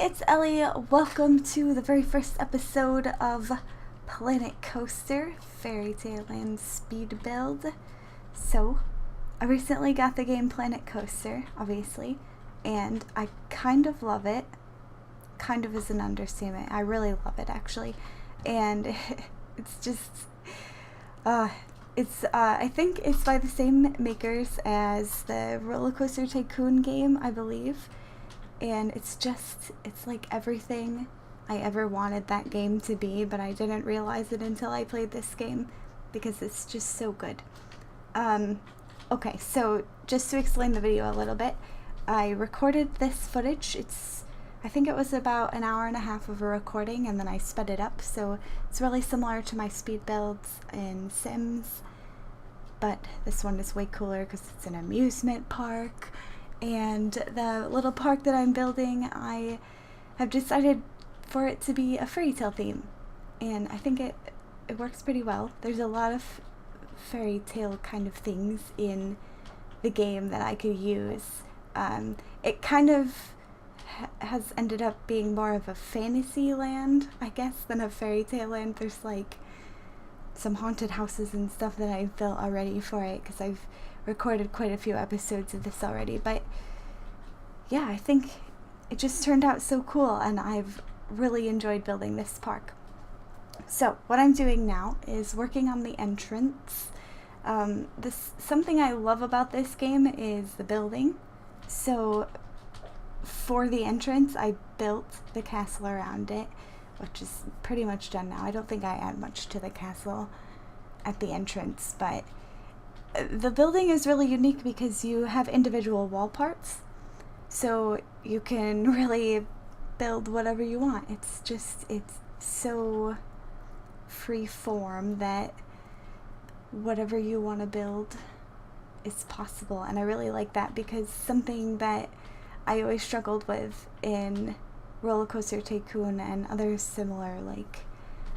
it's Ellie. Welcome to the very first episode of Planet Coaster Fairytale and Speed Build. So, I recently got the game Planet Coaster, obviously, and I kind of love it. Kind of is an understatement. I really love it, actually. And it's just, I think it's by the same makers as the Roller Coaster Tycoon game, I believe. And it's like everything I ever wanted that game to be, but I didn't realize it until I played this game because it's just so good. Okay, so just to explain the video a little bit, I recorded this footage. I think it was about an hour and a half of a recording, and then I sped it up, so it's really similar to my speed builds in Sims, but this one is way cooler because it's an amusement park. And the little park that I'm building, I have decided for it to be a fairy tale theme, and I think it works pretty well. There's a lot of fairy tale kind of things in the game that I could use. It kind of has ended up being more of a fantasy land, I guess, than a fairy tale land. There's like some haunted houses and stuff that I've built already for it because I've recorded quite a few episodes of this already, but yeah, I think it just turned out so cool and I've really enjoyed building this park. So what I'm doing now is working on the entrance. Something I love about this game is the building. So for the entrance, I built the castle around it, which is pretty much done now. I don't think I add much to the castle at the entrance, but the building is really unique because you have individual wall parts, so you can really build whatever you want. It's so free form that whatever you want to build is possible, and I really like that because something that I always struggled with in Roller Coaster Tycoon and other similar like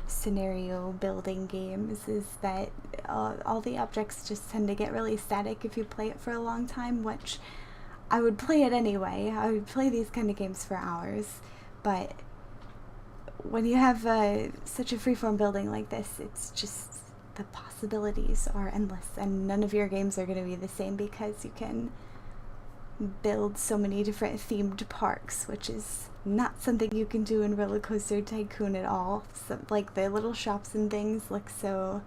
scenario building games is that all the objects just tend to get really static if you play it for a long time, which I would play it anyway. I would play these kind of games for hours, but when you have such a freeform building like this, it's just the possibilities are endless, and none of your games are going to be the same because you can build so many different themed parks, which is not something you can do in Roller Coaster Tycoon at all. So, like, the little shops and things look so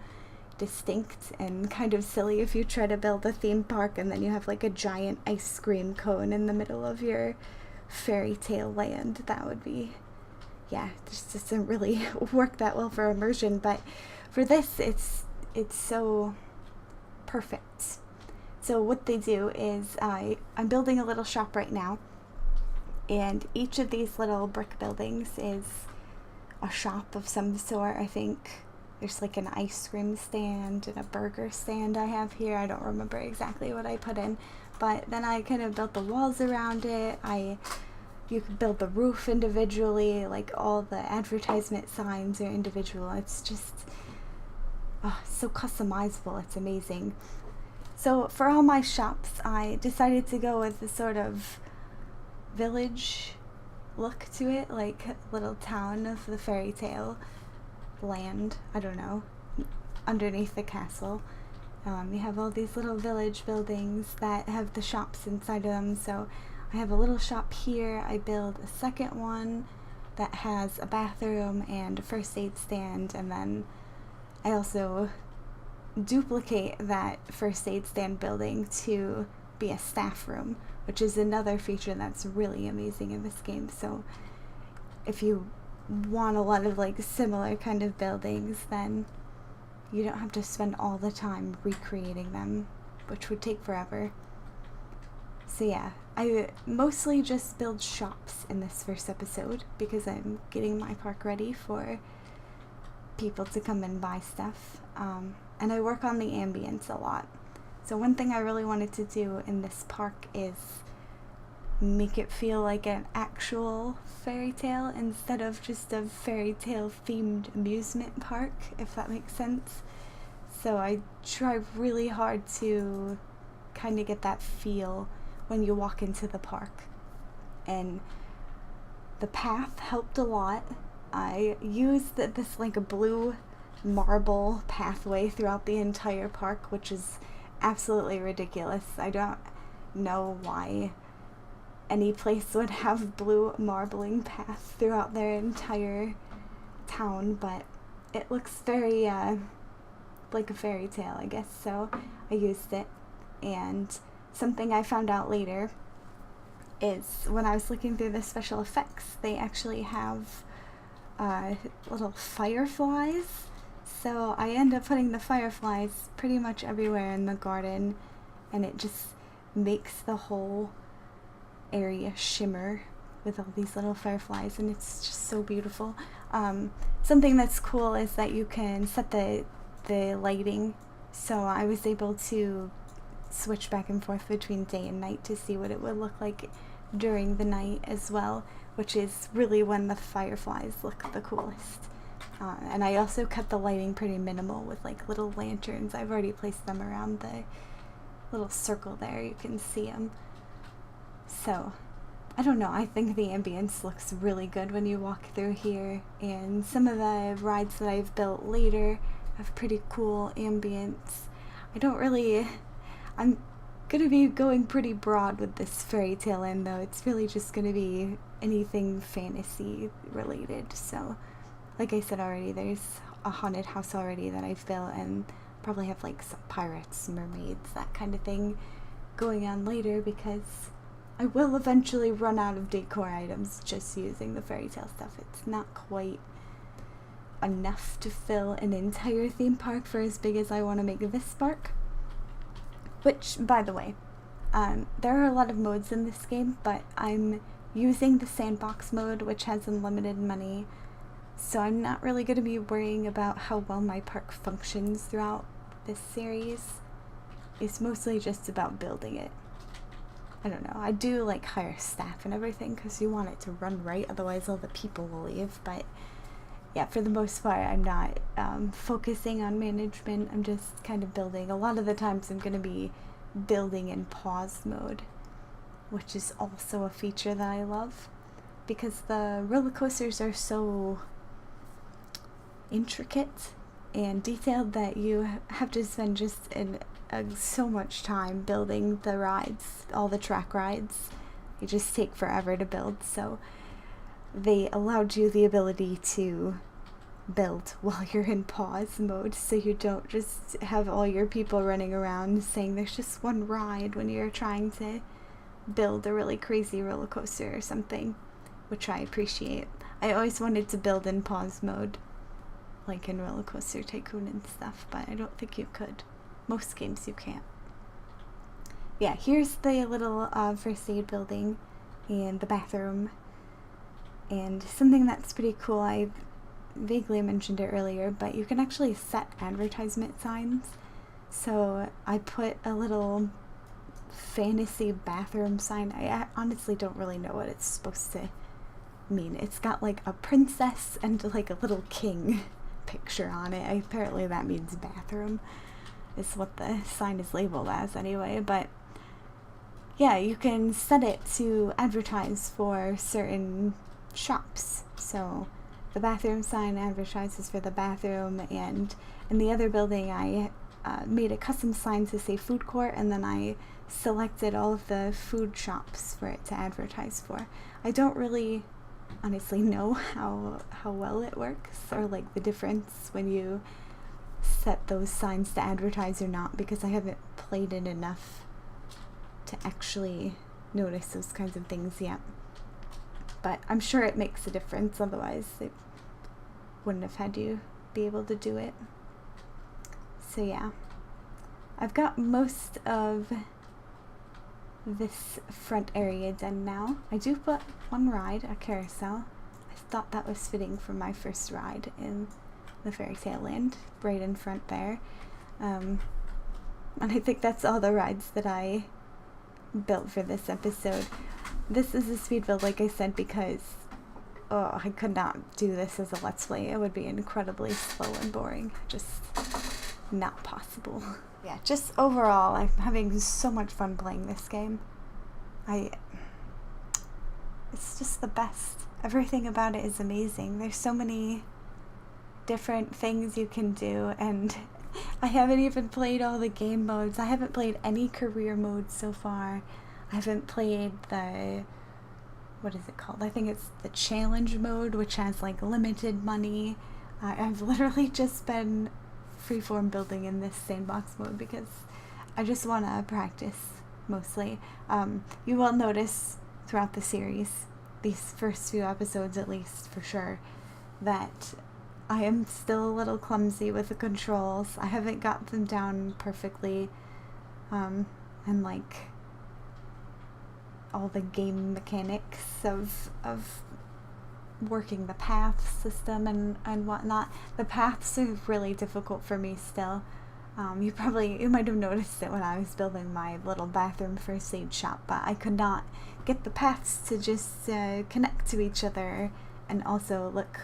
distinct and kind of silly if you try to build a theme park and then you have like a giant ice cream cone in the middle of your fairy tale land. That would be, yeah, just doesn't really work that well for immersion, but for this it's so perfect. So what they do is I'm building a little shop right now, and each of these little brick buildings is a shop of some sort. I think there's like an ice cream stand and a burger stand I have here. I don't remember exactly what I put in, but then I kind of built the walls around it. You can build the roof individually, like all the advertisement signs are individual. It's just so customizable. It's amazing. So for all my shops, I decided to go with the sort of village look to it, like a little town of the fairy tale land, I don't know, underneath the castle. You have all these little village buildings that have the shops inside of them. So I have a little shop here. I build a second one that has a bathroom and a first aid stand, and then I also duplicate that first aid stand building to be a staff room, which is another feature that's really amazing in this game. So if you want a lot of like similar kind of buildings, then you don't have to spend all the time recreating them, which would take forever. So yeah, I mostly just build shops in this first episode because I'm getting my park ready for people to come and buy stuff. And I work on the ambience a lot. So one thing I really wanted to do in this park is make it feel like an actual fairy tale instead of just a fairy tale themed amusement park, if that makes sense. So I try really hard to kind of get that feel when you walk into the park. And The path helped a lot. I used this like a blue marble pathway throughout the entire park, which is absolutely ridiculous. I don't know why any place would have blue marbling paths throughout their entire town, but it looks very like a fairy tale, I guess, so I used it. And something I found out later is when I was looking through the special effects, they actually have little fireflies. So I end up putting the fireflies pretty much everywhere in the garden, and it just makes the whole area shimmer with all these little fireflies, and it's just so beautiful. Something that's cool is that you can set the lighting, so I was able to switch back and forth between day and night to see what it would look like during the night as well, which is really when the fireflies look the coolest. And I also kept the lighting pretty minimal with like little lanterns. I've already placed them around the little circle there, you can see them. So I don't know, I think the ambience looks really good when you walk through here, and some of the rides that I've built later have pretty cool ambience. I'm gonna be going pretty broad with this fairy tale end though. It's really just gonna be anything fantasy related. So like I said already, there's a haunted house already that I've built, and probably have like some pirates, mermaids, that kind of thing going on later, because I will eventually run out of decor items just using the fairy tale stuff. It's not quite enough to fill an entire theme park for as big as I want to make this park. Which, by the way, there are a lot of modes in this game, but I'm using the sandbox mode, which has unlimited money, so I'm not really going to be worrying about how well my park functions throughout this series. It's mostly just about building it. I don't know, I do like hire staff and everything because you want it to run right, otherwise all the people will leave, but yeah, for the most part I'm not focusing on management. I'm just kind of building. A lot of the times I'm going to be building in pause mode, which is also a feature that I love, because the roller coasters are so intricate and detailed that you have to spend just so much time building the rides, all the track rides. They just take forever to build, so they allowed you the ability to build while you're in pause mode, so you don't just have all your people running around saying there's just one ride when you're trying to build a really crazy roller coaster or something, which I appreciate. I always wanted to build in pause mode, like in Roller Coaster Tycoon and stuff, but I don't think you could. Most games you can't. Yeah, here's the little first aid building and the bathroom. And something that's pretty cool, I vaguely mentioned it earlier, but you can actually set advertisement signs. So I put a little fantasy bathroom sign. I honestly don't really know what it's supposed to mean. It's got like a princess and like a little king picture on it. Apparently that means bathroom is what the sign is labeled as anyway, but yeah, you can set it to advertise for certain shops. So the bathroom sign advertises for the bathroom, and in the other building I made a custom sign to say food court, and then I selected all of the food shops for it to advertise for. I don't really honestly know how well it works, or like the difference when you set those signs to advertise or not, because I haven't played it enough to actually notice those kinds of things yet. But I'm sure it makes a difference, otherwise it wouldn't have had you be able to do it. So yeah, I've got most of this front area done now. I do put one ride, a carousel. I thought that was fitting for my first ride in the Fairytale Land, right in front there. And I think that's all the rides that I built for this episode. This is a speed build, like I said, because I could not do this as a Let's Play. It would be incredibly slow and boring. Just not possible. Yeah, just overall, I'm having so much fun playing this game. It's just the best. everything about it is amazing. There's so many different things you can do, and I haven't even played all the game modes. I haven't played any career modes so far. I haven't played the, what is it called? I think it's the challenge mode, which has like limited money. I've literally just been freeform building in this sandbox mode because I just want to practice mostly. You will notice throughout the series, these first few episodes at least for sure, that I am still a little clumsy with the controls. I haven't got them down perfectly, and like all the game mechanics of working the path system and whatnot. The paths are really difficult for me still. You might have noticed it when I was building my little bathroom first aid shop, but I could not get the paths to just connect to each other and also look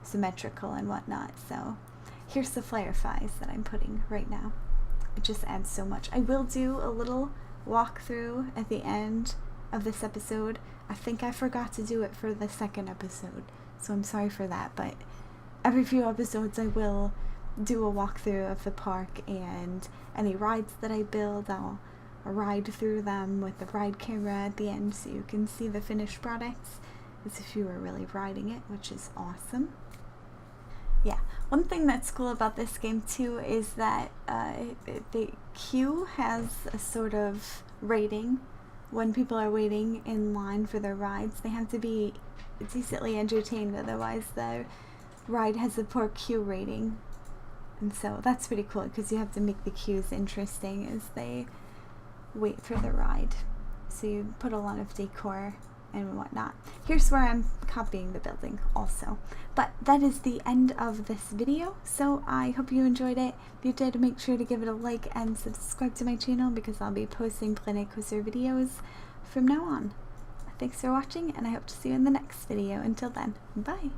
symmetrical and whatnot. So here's the fireflies that I'm putting right now. It just adds so much. I will do a little walkthrough at the end of this episode. I think I forgot to do it for the second episode, so I'm sorry for that, but every few episodes I will do a walkthrough of the park, and any rides that I build, I'll ride through them with the ride camera at the end so you can see the finished products as if you were really riding it, which is awesome. Yeah, one thing that's cool about this game too is that the queue has a sort of rating. When people are waiting in line for their rides, they have to be decently entertained, otherwise the ride has a poor queue rating. And so that's pretty cool because you have to make the queues interesting as they wait for the ride. So you put a lot of decor and whatnot. Here's where I'm copying the building also. But that is the end of this video, so I hope you enjoyed it. If you did, make sure to give it a like and subscribe to my channel because I'll be posting Planet Coaster videos from now on. Thanks for watching, and I hope to see you in the next video. Until then, bye!